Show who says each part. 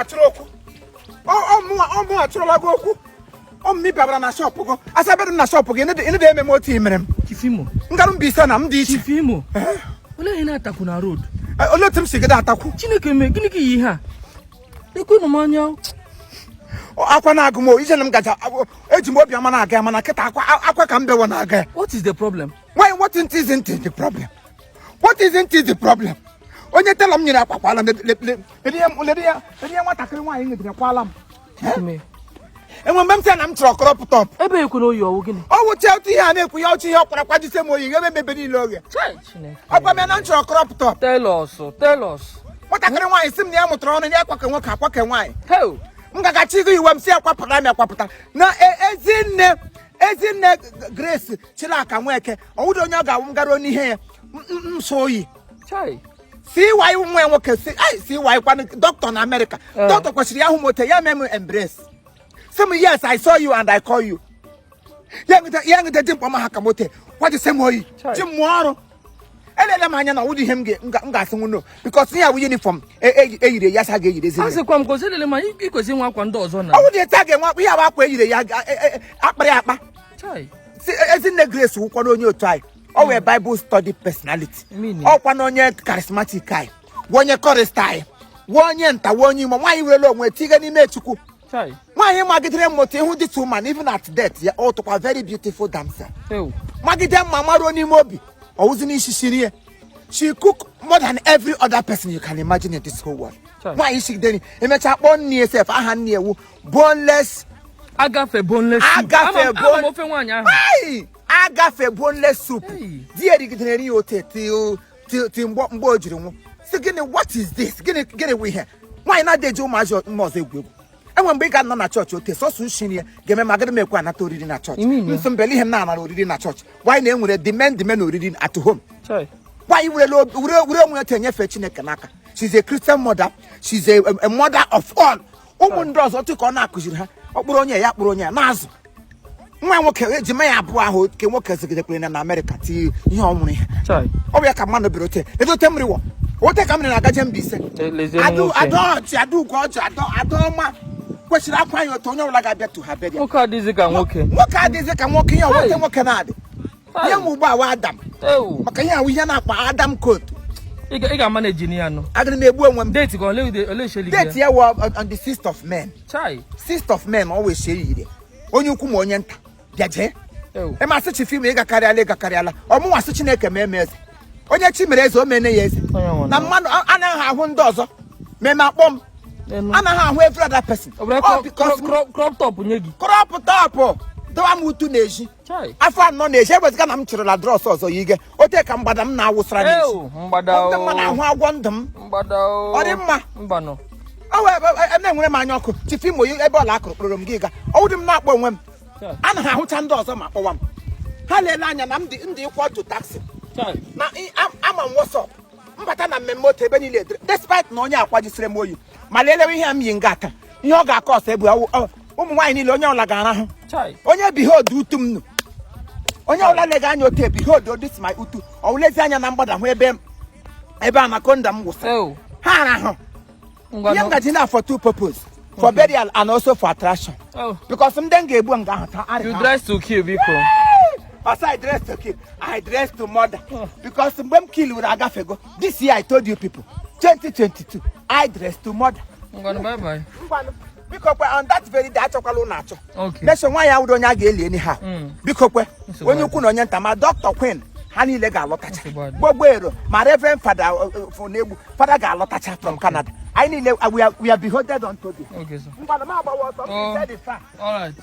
Speaker 1: achroku. Oh, more achroku. Oh, me babra na shop go. Asa bedu na shop go. Ine de eme oti merem.
Speaker 2: Chifimo.
Speaker 1: Ngarum bisa na mdi
Speaker 2: Chifimo. Ole ina ataku na road.
Speaker 1: Ole tim sigeda ataku.
Speaker 2: Chineke me gini ki yi ha. Ekwe no manya.
Speaker 1: Akwa na agumo ije nam gaja ejimo obi ama na aga mana kita akwa ka mbe wona aga.
Speaker 2: What is the problem?
Speaker 1: Why what isn't the problem? What isn't the problem? Onye tell am nyira akwakwala le nwatakiri nwanyi ngidire kwala m.
Speaker 2: Me.
Speaker 1: Enwe mbem se na m tro crop top.
Speaker 2: Ebe ekwe no yo wo gini.
Speaker 1: O wo chelt ihe na ekwu ya ochi ihe okwara kwajise mo yin ebe mebe ni lo ge.
Speaker 2: Chineke.
Speaker 1: Akwa me na m tro crop top.
Speaker 2: Tell us.
Speaker 1: Nwatakiri nwanyi sim na ya mutro onu ya kwake nwoke akwake nwanyi.
Speaker 2: Hey.
Speaker 1: Ngaga chigo iwe m si akwapụta m akwapụta na ezinne Grace Chilaka Nweke owudo onye ga ngaro n'ihe ya nsoyi
Speaker 2: Chai.
Speaker 1: See why nwe nwoke see why kwanu doctor na America doctor kwesiri ya hu mote ya mem embrace some yes I saw you and I call you yang de dimpo ma haka mote what is moyi jimmo ọrụ elele m anya na wudi hem nga asinwu no because here we uniform eyire ya sa ga eyire zin
Speaker 2: Asekwa m ko selele ma ikwesi nwa akwa ndị ọzọ na
Speaker 1: wudi ta ga nwa ya ba akwa eyire ya akpari akpa
Speaker 2: Chai.
Speaker 1: ezinne Grace wukwa onye otu ai o we Bible study personality o kwa na onye charismatic ai wonye chorister ai wonye nta wonye imo nwanyi were onwe tiga n'ime chukwu
Speaker 2: Chai.
Speaker 1: nwanyi magidere moto ihu this woman even at death ya o to kwa very beautiful damsel magide mama ro n'ime obi o wuzi ni shishiri she cook more than every other person you can imagine in this whole world nwanyi she deni emecha kpọ nni esef aha nni ewu boneless
Speaker 2: Agafe boneless soup. Ama ofe nwanya ahụ.
Speaker 1: Agafe boneless soup. Di erigidere ri ote ti mgbo ojiri nwu. Si gini what is this? Gini we here. Why na deje umajo mmoze egwu. Enwe mgbe ga nọ na church ote so su shinye geme magade mekwa anata oriri na church. Nsombeli hem na oriri na church. Why na enwere demand oriri at home.
Speaker 2: Chai.
Speaker 1: Why wure onwe tenyefe Chineke n'aka. She's a Christian mother. She's a mother of all. Ụmụ ndị ọzọ tụkọ na akụziri ha okporo onye ya kporo onye n'azụ nwa nwoke ejima ya abụọ ahụ ke nwoke zigidekwere na America ti ihe ọmụrụ ihe ọ bụ ya ka mmanụ biro te edote mmiri wote ka mmiri na-agaje Mbaise adu ko ọjọ adọma kwesịrị akwa ya otu onye ọbụla ga-abịa tu ha bịa
Speaker 2: nwoke adịghị ka nwoke
Speaker 1: ihe wote nwoke na-adị ihe mụ ugbu awa Adam maka ihe ahụ ihe na-akpa Adam coat
Speaker 2: ị ga-manage ni ya no
Speaker 1: agara m egbu onwe m
Speaker 2: date ko ole sheli
Speaker 1: date ya wa on the 6th of May
Speaker 2: Chai
Speaker 1: 6th of May always share yire onye ukwu ma onye nta bịaje e ma sị chifi m ị gakarịala ọmụ wasị Chineke ma eme eze onye chi mere eze o mene ya eze na mmanụ anaghị ahụ ndị ọzọ meme akpọ m anaghị ahụ every other person
Speaker 2: crop top nye gị
Speaker 1: crop top dọwa m utu na-eji afọ anọ na-eji eweziga na m chịrịla drọs ọzọ yige ote ka mgbada m na-awụsara n'eji ndị mma na-ahụ agwọ ndụ m ọ dị mma na-enwere m anya ọkụ chifu imo ebe ọla akụrụ kpụrụ m gị ga ọwụdị m na-akpọ onwe m anaghị ahụcha ndị ọzọ ma kpọwa m ha leele anya na ndị ịkwọ otu taxi na ama m WhatsApp mbata na mmemme otu ebe niile edere despite na onye akwajisiri m oyi ma leelewe ihe m yi nga aka ihe ọ ga-akọ ọsọ ebu ụmụ nwaanyị niile onye ọla ga-arahụ onye behold utu m nụ onye ọla lega anya otu behold this my utu ọwụlezi anya na mgbada hụ ebe anaconda m wụsa ha arahụ ihe ngaji na for two purpose for burial and also for attraction because m den ga-egbu m ga-ahụta
Speaker 2: you dress to kill biko
Speaker 1: also I dress to kill I dress to murder because mgbe m kill were agafego this year I told you people 2022 I dress to murder
Speaker 2: bye bye
Speaker 1: biko kwe on that very day achokwala ụlọ achọ nation nwa ya wụrụ onye a ga-eli eni ha biko kwe onye ukwu na onye nta ma Dr. Queen ha niile ga-alọtacha gbogbo ero ma Reverend Father Fonegbu Father ga-alọtacha from Canada anyị niile we are beholden unto thee.
Speaker 2: Okay sir.
Speaker 1: Mgbada m agbawa ọsọ.
Speaker 2: All right.